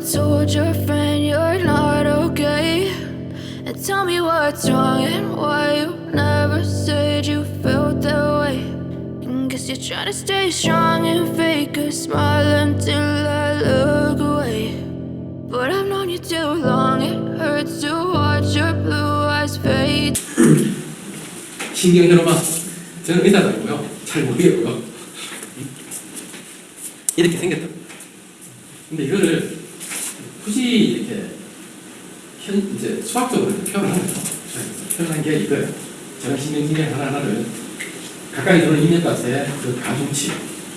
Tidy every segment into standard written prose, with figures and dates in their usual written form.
told your friend you're not okay? And tell me what's wrong and why you never said you felt that way. And guess you're trying to stay strong and fake a smile until I look away. But I've known you too long, it hurts to watch your blue eyes fade. 신경 여러분, 저는 의사도 아니고요. 잘 모르겠고요. 이렇게 생겼다. 근데 이거를 굳이 이렇게 이제 수학적으로 표현을 하는 거죠. 표현한 게 이거예요. 저는 신경진의 하나하나를 가까이 들어오는 입력값의 그 가중치,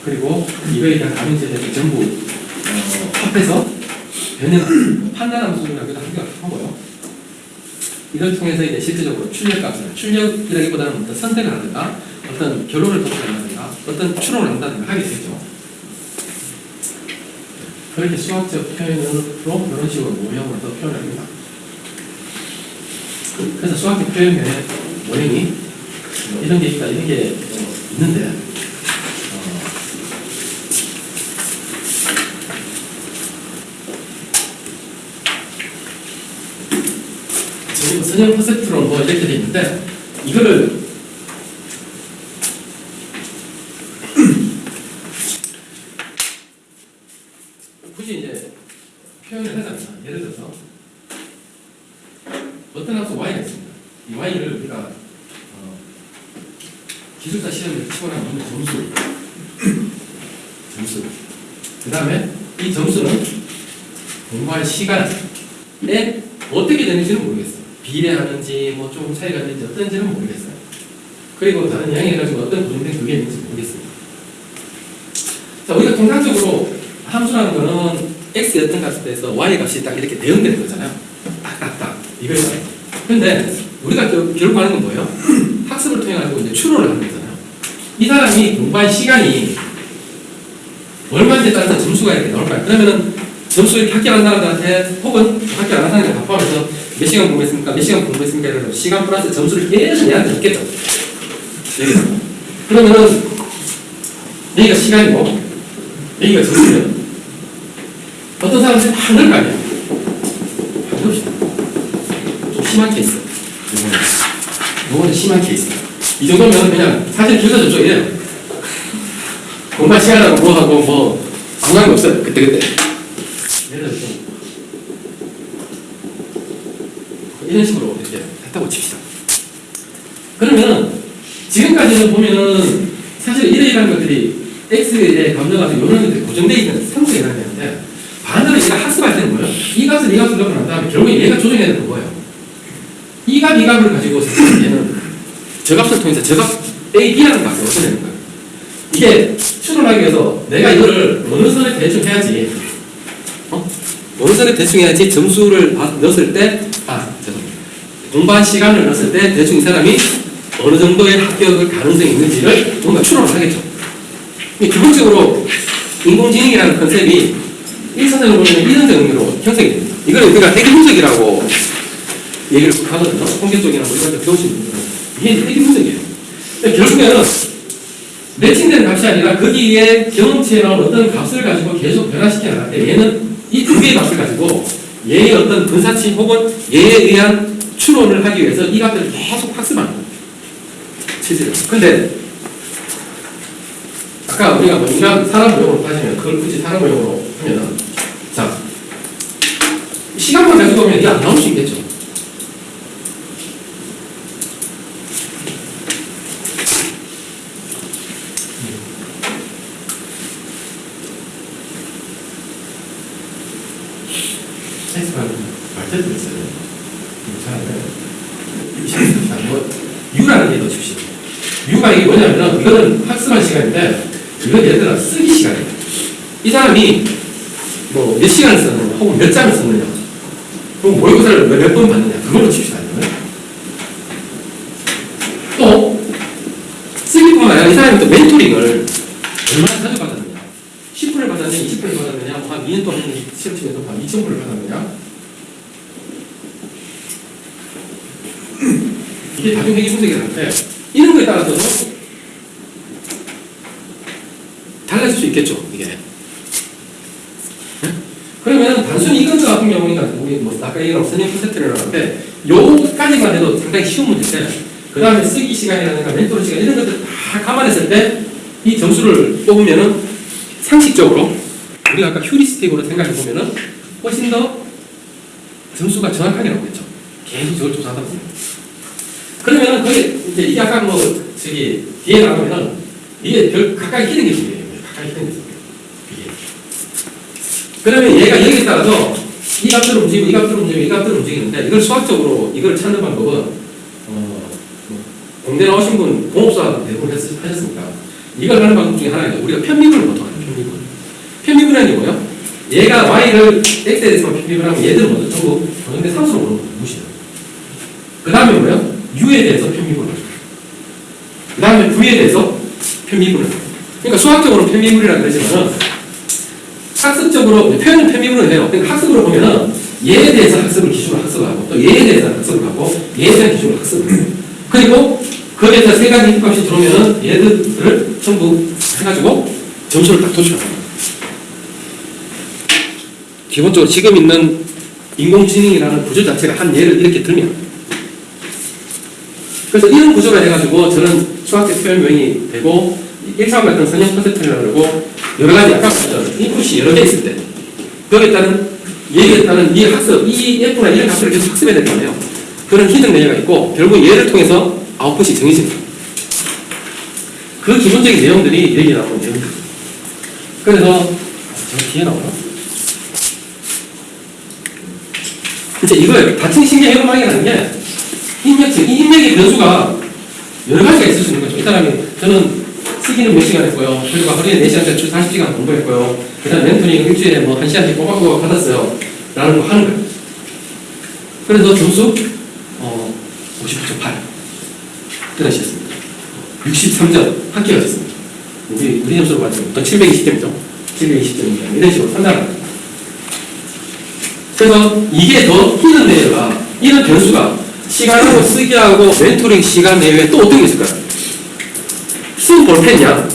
그리고 이거에 대한 가중치에 대해서 전부 합해서 변형, 판단하는 수준이라고 하고요. 이걸 통해서 이제 실질적으로 출력값을, 출력이라기보다는 어떤 선택을 하든가, 어떤 결론을 도출한다든가, 어떤 추론을 한다든가 하게 되죠. 그렇게 수학적 표현으로 이런 식으로 모형으로 또 표현을 합니다. 그래서 수학적 표현의 모형이 이런 게 있다, 이런 게 있는데, 지금 선형 컨셉트로 뭐 이렇게 돼 있는데, 이거를 굳이 이제 표현을 하자면, 예를 들어서 어떤 함수 y가 있습니다. 이 y를 우리가 기술사 시험에 치고 나면 점수. 그 다음에 이 점수는 공부할 시간에 어떻게 되는지는 모르겠어요. 비례하는지 뭐 조금 차이가 있는지 어떤지는 모르겠어요. 그리고 다른 양해가지고 어떤 고정된 그게 있는지 모르겠습니다. 자, 우리가 통상적으로 함수라는 거는 x의 어떤 값에 대해서 y 값이 딱 이렇게 대응되는 거잖아요. 딱딱딱 이거예요. 근데 우리가 결국 하는 건 뭐예요? 학습을 통해 가지고 이제 추론을 하는 거잖아요. 이 사람이 공부한 시간이 얼마인지에 따라서 점수가 이렇게 나올까요? 그러면은 점수 이렇게 학교 안 나는 사람한테 혹은 학교 안 나는 사람한테 포함해서 몇 시간 공부했습니까? 몇 시간 공부했습니까? 이러면 시간 플러스 점수를 계속 얘한테 줬겠죠. 여기서. 그러면은 여기가 시간이고 여기가 점수면 어떤 사람들이 다 넣을 거 아니에요. 해봅시다. 좀 심한 케이스. 요거는 심한 케이스. 이 정도면 그냥 사실 줄서 줬죠. 이래요. 공부할 시간하고 뭐 하고 뭐 상관이 없어요. 그때. 예를 들어서 이런 식으로 이렇게 했다고 칩시다. 그러면 지금까지는 보면은 사실 이러이러한 것들이 x에 감정가서 이런 것들이 고정되어 있는 상수에 해야 되는데 반대로 얘가 학습할 때는 뭐예요? 이 값을 이 값을 넣고 난 다음에 결국에 얘가 조정해야 되는 거예요. 이 값, 이 값을 가지고 얘는 저 값을 통해서 저 값 A, B라는 값을 얻어야 되는 거예요. 이게 추론하기 위해서 내가 이거를 어느 선에 대충 해야지 어느 선에 대충 해야지 점수를 넣었을 때 공부한 시간을 넣었을 때 대충 이 사람이 어느 정도의 합격을 가능성이 있는지를 뭔가 추론을 하겠죠. 기본적으로 인공지능이라는 컨셉이 1차적으로 보면 이런 정리로 형성이 됩니다. 이거는 우리가 핵분석이라고 얘기를 하거든요. 통계 쪽이나 뭐 이런 데 배우시는 분들은 이게 핵분석이에요. 결국에는 매칭되는 값이 아니라 거기에 경험치에 나온 어떤 값을 가지고 계속 변화시켜 나갈 때 얘는 이 두 개의 값을 가지고 얘의 어떤 분사치 혹은 얘에 의한 추론을 하기 위해서 이 값들을 계속 학습하는 거예요. 실제로. 근데 아까 우리가 뭐 인간 사람 모형으로 따지면 그걸 굳이 사람 모형으로 하면은 자 시간만 가지고 보면 이게 안 나올 수 있겠죠. 말대로 있어요. 뭐 U라는 게 더 칩시다. U가 이게 뭐냐면은 이거는 학습할 시간인데 이건 예를 들어 쓰기 시간이에요. 이 사람이 뭐 몇 시간을 썼느냐 혹은 몇 장을 썼느냐 그럼 모의고사를 몇 번 받느냐 그걸로 칩시다. 또 쓰기뿐만 아니라 이 사람이 또 멘토링을 얼마나 자주 받았느냐 10분을 받았느냐 20분을 받았느냐 뭐 한 2년 동안 시험 치면서 한 2,000분을 받았느냐 이게 다중회계 분석이라는데 이런 거에 따라서도 달라질 수 있겠죠. 이게 그러면 단순히 이건 같은 경우니까 우리 뭐 아까 얘기한 선형 콘센트라고 하는데 요까지만 해도 상당히 쉬운 문제인데 그 다음에 쓰기 시간이라든가 멘토로 시간 이런 것들 다 감안했을 때 이 점수를 뽑으면은 상식적으로 우리가 아까 휴리스틱으로 생각해 보면은 훨씬 더 점수가 정확하게 나오겠죠. 계속 저걸 조사하다 보면. 그러면은 그게 이제 이게 아까 뭐 저기 뒤에 나오면은 이게 가까이 끼는 게 중요해요. 가까이 끼는 게 중요해요. 그러면 얘가 여기에 따라서 이 값들을 움직이고 이 값들을 움직이고 이 값들을 움직이는데 이걸 수학적으로 이걸 찾는 방법은 공대 나오신 분 공업사 대부분 하셨습니까? 이걸 하는 방법 중에 하나가 우리가 편미분을 보통 하죠. 편미분이라는 게 뭐예요? 얘가 y를 x에 대해서 편미분하면 얘들은 먼저 전부 고정대 상수로 무시해요. 그 다음에 뭐예요? u에 대해서 편미분을 하죠. 그 다음에 v에 대해서 편미분을 해요. 그러니까 수학적으로 편미분이라고 그러지만은 학습적으로 표현은 편미분을 해요. 그러니까 학습으로 보면은 얘에 대해서 학습을 기준으로 학습을 하고 또 얘에 대해서 학습을 하고 얘에 대한 기준으로 학습을 해요. 그리고 거기에서 세 가지 인풋값이 들어오면은 얘들을 전부 해가지고 점수를 딱 도출합니다. 기본적으로 지금 있는 인공지능이라는 구조 자체가 한 예를 이렇게 들면 그래서 이런 구조가 돼가지고 저는 수학적 표현 요인이 되고 1차원 같은 선형 콘셉트라고 그러고 여러 가지 아까 봤던 인풋이 여러 개 있을 때 거기에 따른 얘에 따른 이 학습, 이 F나 이런 값들을 계속 학습해야 될 거 아니에요. 그런 히든 레이어가 있고 결국 얘를 통해서 아웃풋이 정해집니다. 그 기본적인 내용들이 여기 나오는 내용입니다. 그래서 저 뒤에 나오나? 이제 이걸 다층 신경 해로망이라는 게 입력층, 이 입력의 변수가 여러 가지가 있을 수 있는 거죠. 이 사람이 저는 쓰기는 몇 시간 했고요. 그리고 하루에 4시간, 주 40시간 공부했고요. 그 다음 멘토링 일주일에 뭐 1시간씩 꼬박꼬박 받았어요. 라는 거 하는 거예요. 그래서 점수 59.8 끊으셨습니다. 63점 합격하셨습니다. 우리 점수로 봤죠. 또 720점이죠. 720점입니다. 이런 식으로 판단합니다. 그래서 이게 더 히든 레이어가 이런 변수가 시간하고 쓰기하고 멘토링 시간 내외에 또 어떤 게 있을까요? 쓴 볼펜이야.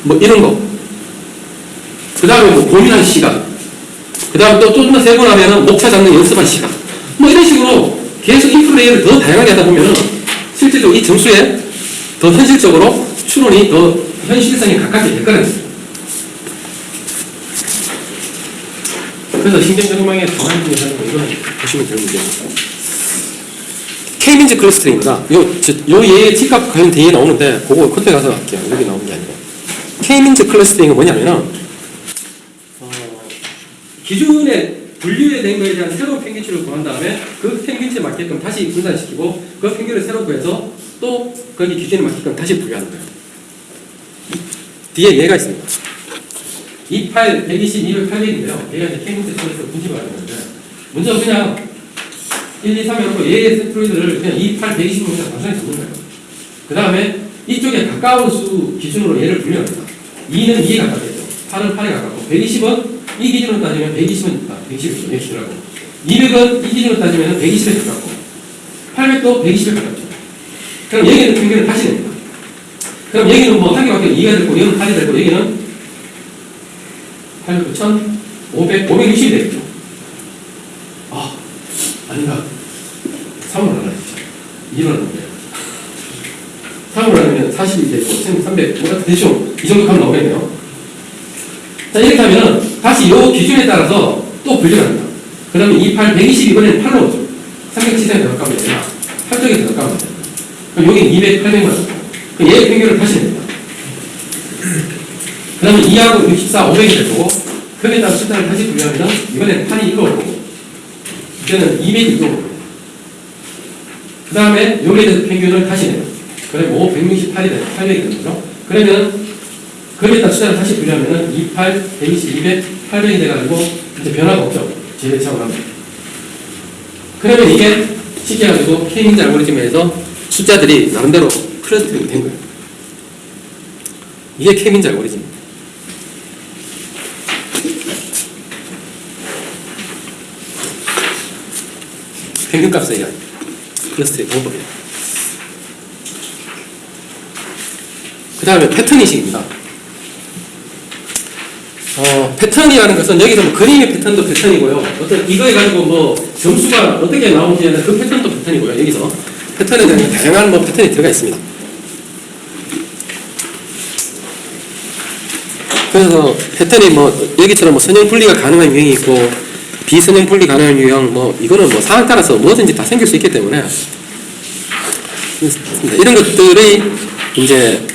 뭐 이런 거. 그 다음에 뭐 고민한 시간. 그 다음에 또 좀 더 세고 나면은 목차 잡는 연습한 시간. 뭐 이런 식으로 계속 인풋 레이어를 더 다양하게 하다 보면은 실제적으로 이 점수에 더 현실적으로 추론이 더 현실성에 가깝게 될 거라는 거예요. 그래서 신경전망의 정한 중에 하는 거 이거는 보시면 될 문제입니다. K-민즈 클러스터링입니다. 요 얘의 T값 관련 대에 나오는데 그거 컨테 가서 할게요. 여기 나오는 게 아니고. K-민즈 클러스터링은 뭐냐면은 기존에 분류된 거에 대한 새로운 평균치를 구한 다음에 그 평균치에 맞게끔 다시 분산시키고 그 평균을 새로 구해서 또 거기 기준에 맞게끔 다시 분류하는 거예요. 뒤에 얘가 있습니다. 28, 120, 200, 800인데요. 얘가 이제 K-민즈 클러스터 분집을 하는 건데 먼저 그냥 1, 2, 3 해놓고 얘의 센트로이드를 그냥 2, 8, 120으로 그냥 단순히 적는 거예요. 그 다음에 이쪽에 가까운 수 기준으로 얘를 분류합니다. 2는 2에 가깝겠죠. 8은 8에 가깝고 120은 이 기준으로 따지면 120은 120이죠. 120이라고. 200은 이 기준으로 따지면 120에 가깝고 800도 120에 가깝죠. 그럼 여기는 평균을 다시 냅니다. 그럼 여기는 뭐 한 개밖에 2가 되고 여기는 8이 되고 여기는 800, 1000, 500, 560이 되겠죠. 아닌가? 3으로 나눠야죠. 2로 나눠야 3으로 나누면 40이 되고 1300, 대충 이 정도 하면 나오겠네요. 자, 이렇게 하면은 다시 요 기준에 따라서 또 분류가 합니다. 그 다음에 28, 120 이번에는 8로 오죠. 370에 더 가까우면 되나? 8쪽에 더 가까우면 되나? 그럼 여기는 200, 800만. 그럼 얘의 평균을 다시 냅니다. 그 다음에 2하고 64, 500이 될 거고, 거기에 따라 숫자를 다시 분류하면 이번에는 8이 1로 올 거고, 이때는 200이 1로 올 거고, 그 다음에 여기에 대해서 평균을 다시 내요. 그리고 168이 되는, 800이 되는 거죠. 그러면 거기에다 숫자를 다시 분류하면 28, 120, 200, 800이 돼가지고 이제 변화가 없죠. 제외차원 하면. 그러면 이게 쉽게 가지고 K-민즈 알고리즘에서 숫자들이 나름대로 클러스터링이 된 거예요. 이게 K-민즈 알고리즘입니다. 평균값에 의한 클러스터링 방법이에요. 그 다음에 패턴 인식입니다. 패턴이라는 것은 여기서 뭐 그림의 패턴도 패턴이고요. 어떤 이거에 가지고 뭐 점수가 어떻게 나오는지는 그 패턴도 패턴이고요. 여기서 패턴에 대한 다양한 뭐 패턴이 들어가 있습니다. 그래서 패턴이 뭐 여기처럼 뭐 선형 분리가 가능한 유형이 있고 비선형 분리 가능한 유형 뭐 이거는 뭐 상황 따라서 뭐든지 다 생길 수 있기 때문에 이런 것들이 이제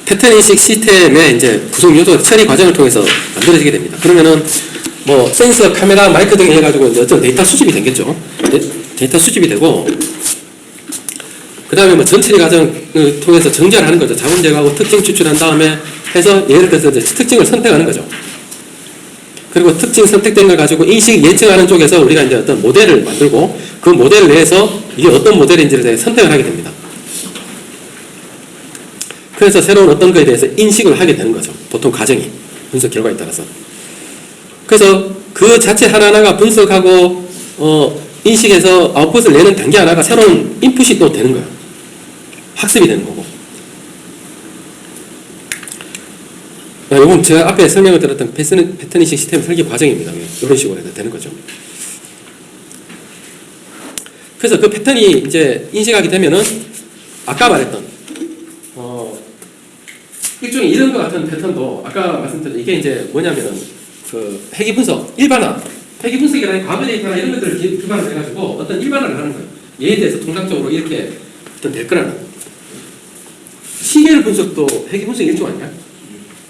패턴 인식 시스템의 이제 구성 요소 처리 과정을 통해서 만들어지게 됩니다. 그러면은 뭐 센서, 카메라, 마이크 등에 해가지고 이제 어떤 데이터 수집이 되겠죠. 데이터 수집이 되고 그 다음에 뭐 전처리 과정을 통해서 정제를 하는 거죠. 자본 제거하고 특징 추출한 다음에 해서 예를 들어서 이제 특징을 선택하는 거죠. 그리고 특징 선택된 걸 가지고 인식 예측하는 쪽에서 우리가 이제 어떤 모델을 만들고 그 모델 내에서 이게 어떤 모델인지를 대해 선택을 하게 됩니다. 그래서 새로운 어떤 거에 대해서 인식을 하게 되는 거죠. 보통 과정이 분석 결과에 따라서. 그래서 그 자체 하나하나가 분석하고 인식해서 아웃풋을 내는 단계 하나가 새로운 인풋이 또 되는 거예요. 학습이 되는 거고. 이건 제가 앞에 설명을 드렸던 패턴 인식 시스템 설계 과정입니다. 이런 식으로 해서 되는 거죠. 그래서 그 패턴이 이제 인식하게 되면은 아까 말했던 일종의 이런 것 같은 패턴도 아까 말씀드린 이게 이제 뭐냐면은 그 회귀 분석 일반화 회귀 분석이라는 과거 데이터나 이런 것들을 기반으로 해가지고 어떤 일반화를 하는 거예요. 얘에 대해서 통상적으로 이렇게 어떤 될 거라는 시계열 분석도 회귀 분석 일종 아니야?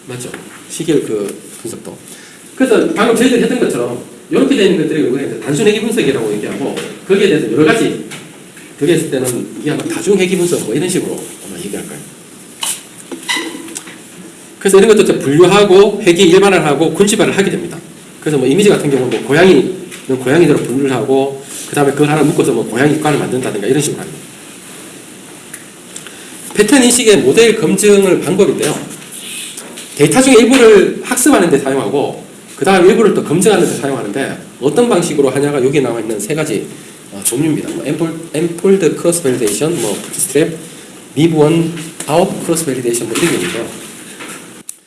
맞죠? 시계열 그 분석도. 그래서 방금 저희들이 했던 것처럼 이렇게 되어 있는 것들이 우리가 단순 회귀 분석이라고 얘기하고 거기에 대해서 여러 가지 그게 있을 때는 이게 아마 다중 회귀 분석 뭐 이런 식으로 아마 얘기할 거예요. 그래서 이런 것도 분류하고 회귀 일반화를 하고 군집화를 하게 됩니다. 그래서 뭐 이미지 같은 경우는 뭐 고양이대로 분류를 하고 그 다음에 그걸 하나 묶어서 뭐 고양이과를 만든다든가 이런 식으로 합니다. 패턴 인식의 모델 검증을 방법인데요. 데이터 중에 일부를 학습하는 데 사용하고 그 다음 일부를 또 검증하는 데 사용하는데 어떤 방식으로 하냐가 여기 나와 있는 세 가지 종류입니다. 뭐 엔폴드 크로스 밸리데이션, 뭐 스트랩, 리브 원 아웃 크로스 밸리데이션 뭐 이런 게 있는데요.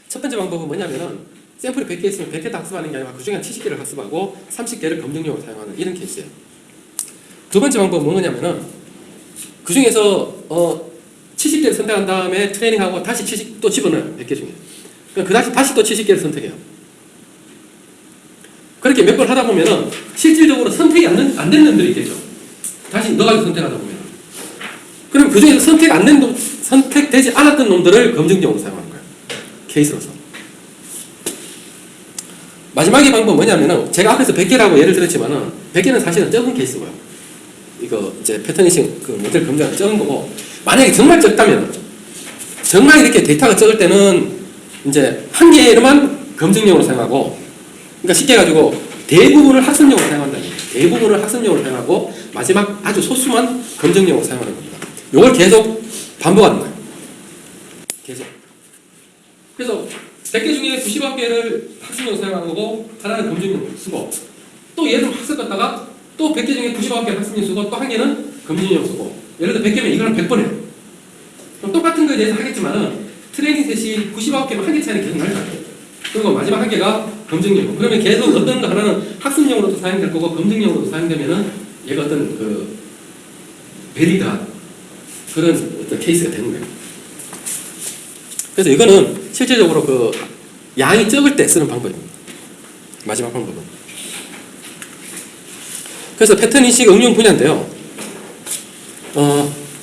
첫 번째 방법은 뭐냐면은 샘플이 100개 있으면 100개 다 학습하는 게 아니라 그 중에 70개를 학습하고 30개를 검증용으로 사용하는 이런 케이스예요. 두 번째 방법은 뭐냐면은 그 중에서 70개를 선택한 다음에 트레이닝하고 다시 70 또 집어넣어요. 100개 중에. 그러니까 다시 또 70개를 선택해요. 그렇게 몇 번 하다 보면은 실질적으로 선택이 안 된 놈들이 있겠죠. 다시 넣어가지고 선택하다 보면. 그럼 그 중에서 선택되지 않았던 놈들을 검증용으로 사용하는 거예요. 케이스로서. 마지막의 방법은 뭐냐면은 제가 앞에서 100개라고 예를 들었지만은 100개는 사실은 적은 케이스고요. 이거 이제 패턴 인식 그 모델 검증은 적은 거고 만약에 정말 적다면 정말 이렇게 데이터가 적을 때는 이제 한 개로만 검증용으로 사용하고 그러니까 쉽게 가지고 대부분을 학습용으로 사용한다는 거예요. 대부분을 학습용으로 사용하고 마지막 아주 소수만 검증용으로 사용하는 겁니다. 이걸 계속 반복하는 거예요. 계속. 그래서 100개 중에 99개를 학습용으로 사용하는 거고 하나는 검증용으로 쓰고 또 얘를 학습 갔다가 또 100개 중에 99개를 학습용으로 쓰고 또 한 개는 검증용으로 쓰고 예를 들어 100개면 이거는 100번 해요. 그럼 똑같은 거에 대해서 하겠지만은 트레이닝 셋이 99개면 한 개 차이는 계속 날 거 아니에요. 그리고 마지막 한 개가 검증용. 그러면 계속 어떤 거 하나는 학습용으로도 사용될 거고 검증용으로도 사용되면은 얘가 어떤 그 밸리드한 그런 어떤 케이스가 되는 거예요. 그래서 이거는 실질적으로 그 양이 적을 때 쓰는 방법입니다. 마지막 방법은. 그래서 패턴 인식 응용 분야인데요.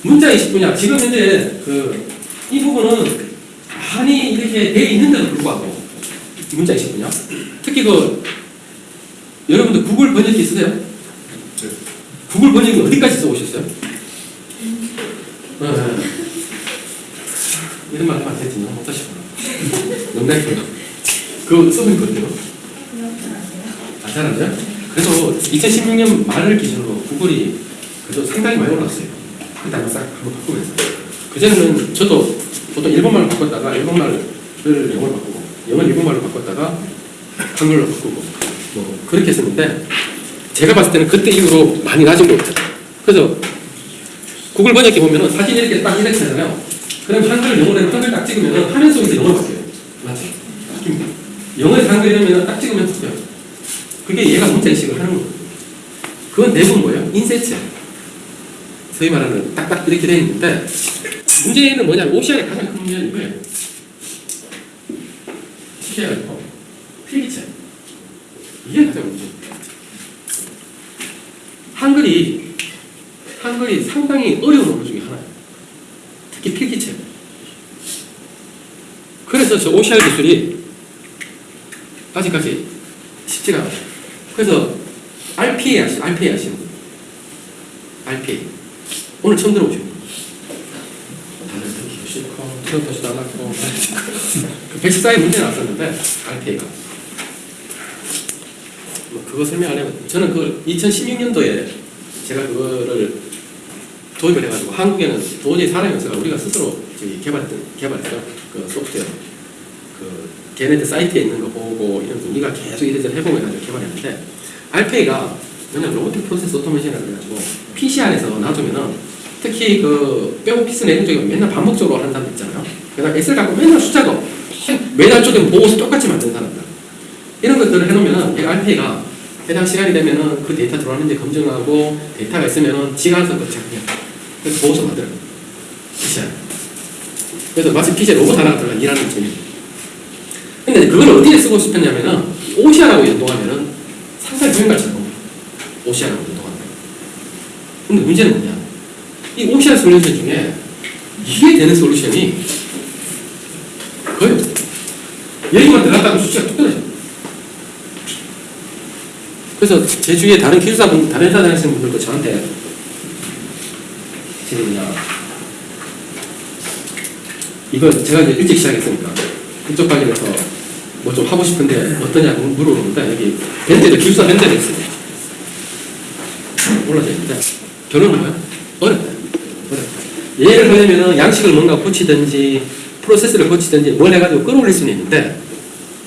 문자 인식 분야. 지금 현재 이 부분은 많이 이렇게 되어 있는데도 불구하고 문자 인식 분야. 특히 여러분들 구글 번역기 쓰세요? 네. 구글 번역기 어디까지 써오셨어요? 이런 말 하면 안 되지. 너무 못하시구나. 농담이고요. 그거 써본 거거든요. 안 잘하죠? 그래서 2016년 말을 기준으로 구글이 그래도 상당히 많이 올랐어요. 그때 한번 바꾸고 했어요. 그전에는 저도 보통 일본말로 바꿨다가 일본말을 영어로 바꾸고 영어를 일본말로 바꿨다가 한글로 바꾸고 뭐 그렇게 했었는데 제가 봤을 때는 그때 이후로 많이 낮은 것 같아요. 그래서 구글 번역기 보면은 사진 이렇게 딱 이렇게 하잖아요. 그럼 한글 영어로 한글 딱 찍으면은 화면 속에서 영어로 바뀌어요. 맞죠? 바뀝니다. 영어에서 한글 이러면 딱 찍으면 바뀌어요. 그게 얘가 문자인식을 하는 거예요. 그건 대부분 뭐예요? 인셋이에요. 소위 말하는 딱딱 이렇게 되어 있는데 문제는 뭐냐면 오시안의 가장 큰 문제는 이거예요. 쉽게 해가지고 필기체. 이게 가장 문제예요. 한글이 상당히 어려운 언어 중에 하나예요. 특히 필기체. 그래서 저 OCR 기술이 아직까지 쉽지가 않아요. 그래서 RPA 아시는 분? RPA. 오늘 처음 들어보시는 분? 다들 듣기도 싫고, 들어보지도 않았고, 그 배치사의 문제는 왔었는데, RPA가. 그거 설명 안 해요. 저는 그걸 2016년도에 제가 그거를 도입을 해가지고 한국에는 도저히 사람이 없어서 우리가 스스로 개발했어요. 그 소프트웨어. 그 걔네들 사이트에 있는 거 보고 이런 거 우리가 계속 이래저래 해보고 해가지고 개발했는데 RPA가 뭐냐면 로보틱 프로세스 오토메이션이라고 해가지고 PC 안에서 놔두면은 특히 그 백오피스 내는 쪽에 맨날 반복적으로 하는 사람들 있잖아요. 그다음 엑셀 갖고 맨날 숫자도 매달 쪼개면 보고서 똑같이 만드는 사람들. 이런 것들을 해놓으면은 이 RPA가 해당 시간이 되면은 그 데이터 들어왔는지 검증하고 데이터가 있으면은 지가 알아서 그거 작성해요. 그래서 보고서 만들어요. PC 안에. 그래서 마치 PC에 로봇 하나가 들어가 일하는 중이에요. 근데 그걸 어디에 쓰고 싶었냐면은 OCR하고 연동하면은 상당히 효율가 잘 나옵니다. OCR하고 연동하면. 근데 문제는 뭐냐? 이 OCR 솔루션 중에 이게 되는 솔루션이 거의 없어요. 여기만 들어갔다고 수치가 뚝 떨어져요. 그래서 제 주위에 다른 기술사분, 다른 회사 다니시는 분들도 저한테 뭐냐 이거 제가 이제 일찍 시작했으니까 그쪽 관련해서 뭐 좀 하고 싶은데 어떠냐고 물어보는데 여기 밴드도 기술사 밴드가 있어요. 올라져 있는데 결론은 뭐야? 어렵다. 얘를 하려면은 양식을 뭔가 고치든지 프로세스를 고치든지 뭘 해가지고 끌어올릴 수는 있는데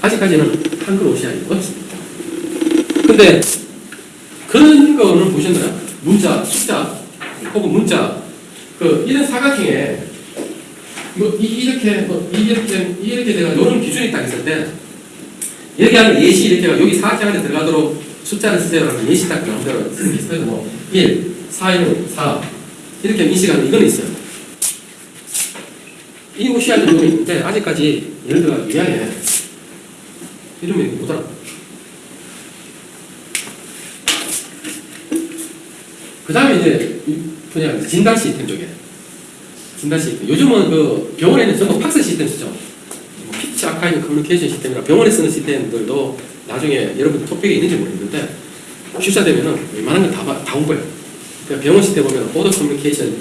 아직까지는 한글 OCR이 어렵습니다. 근데 그런 거는 보셨나요? 문자, 숫자 혹은 문자 이런 사각형에 이렇게 내가 이런 기준이 딱 있을 때 여기 하는 예시 이렇게 여기 사각형 안에 들어가도록 숫자를 쓰세요라는 예시 딱 나온 대로 쓰는 게 있어요. 뭐 1, 4, 1, 4 이렇게 인식하는 이건 있어요. 이 OCR 정도는 있는데 아직까지 예를 들어 위안에 이름이 뭐더라? 그 다음에 이제 그냥 진단 시스템 쪽에 진단 시스템. 요즘은 그 병원에는 전부 팍스 시스템 쓰죠. 피치 아카이브 커뮤니케이션 시스템이라 병원에 쓰는 시스템들도 나중에 여러분 토픽에 있는지 모르겠는데 출사되면은 웬만한 건 다 온 거예요. 그러니까 병원 시스템 보면 오더 커뮤니케이션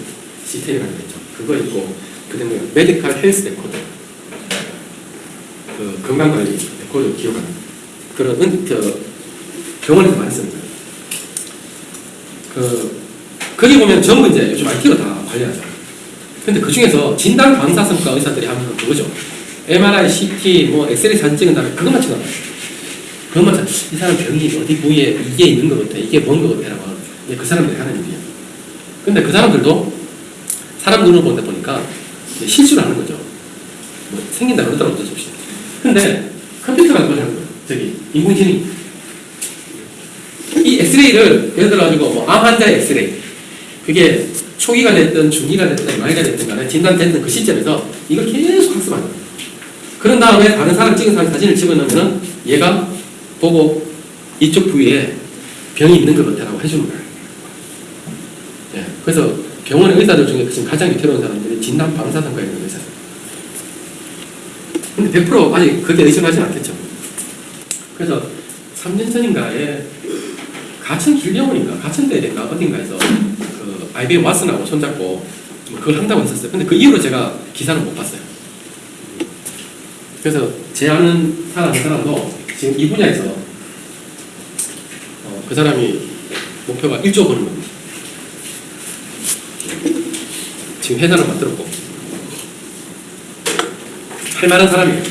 시스템이라는 게 있죠. 그거 있고 그다음에 메디컬 헬스 레코드, 그 건강관리 레코드 기억하는 그런 병원에서 많이 쓰는 거예요. 거기 보면 전부 이제 요즘 IT로 다 관리하죠. 근데 그 중에서 진단 방사선과 의사들이 하는 건 그거죠. MRI, CT, 뭐 엑스레이 사진 찍은 다음에 그것만 찍어놔요. 그것만 이 사람 병이 어디 부위에 이게 있는 것 같아, 이게 뭔 것 같아라고 그 사람들이 하는 일이에요. 근데 그 사람들도 사람 눈으로 본다 보니까 실수를 하는 거죠. 뭐 생긴다 그러더라도 어쩔 수 없이. 근데 컴퓨터가 그걸 하는 거예요. 저기 인공지능이. 이 엑스레이를 예를 들어가지고 뭐 암 환자의 엑스레이 그게 초기가 됐든 중기가 됐든 말기가 됐든 간에 진단됐든 그 시점에서 이걸 계속 학습하는 거예요. 그런 다음에 다른 사람 찍은 사진을 집어넣으면 얘가 보고 이쪽 부위에 병이 있는 것 같다라고 해주는 거예요. 네. 그래서 병원의 의사들 중에 지금 가장 위태로운 사람들이 진단 방사선과 있는 의사들. 근데 100% 아직 그게 의심하진 않겠죠. 그래서 3년 전인가에 가천 길병원인가 가천대인가 어딘가에서 그 IBM 왓슨하고 손잡고 그걸 한다고 했었어요. 근데 그 이후로 제가 기사는 못 봤어요. 그래서 제 아는 사람도 지금 이 분야에서 그 사람이 목표가 1조 버는 겁니다. 지금 회사를 만들었고 할 만한 사람이에요.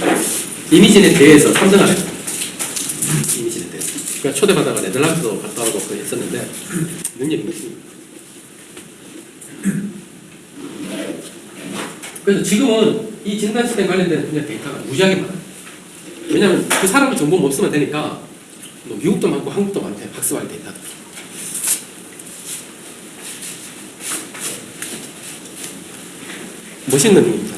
이미진에 대해서 3등 안에 이미진에 대해서 그러니까 초대받아가 네덜란드도 갔다 오고 그걸 했었는데 능력이 있습니다. 그래서 지금은 이 진단 시스템 관련된 분야 데이터가 무지하게 많아요. 왜냐면 그 사람의 정보 못 쓰면 되니까 뭐 미국도 많고 한국도 많대. 학습할 때 있다. 멋있는 의미입니다.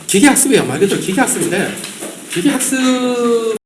기계학습이야. 말 그대로 기계학습인데 기계학습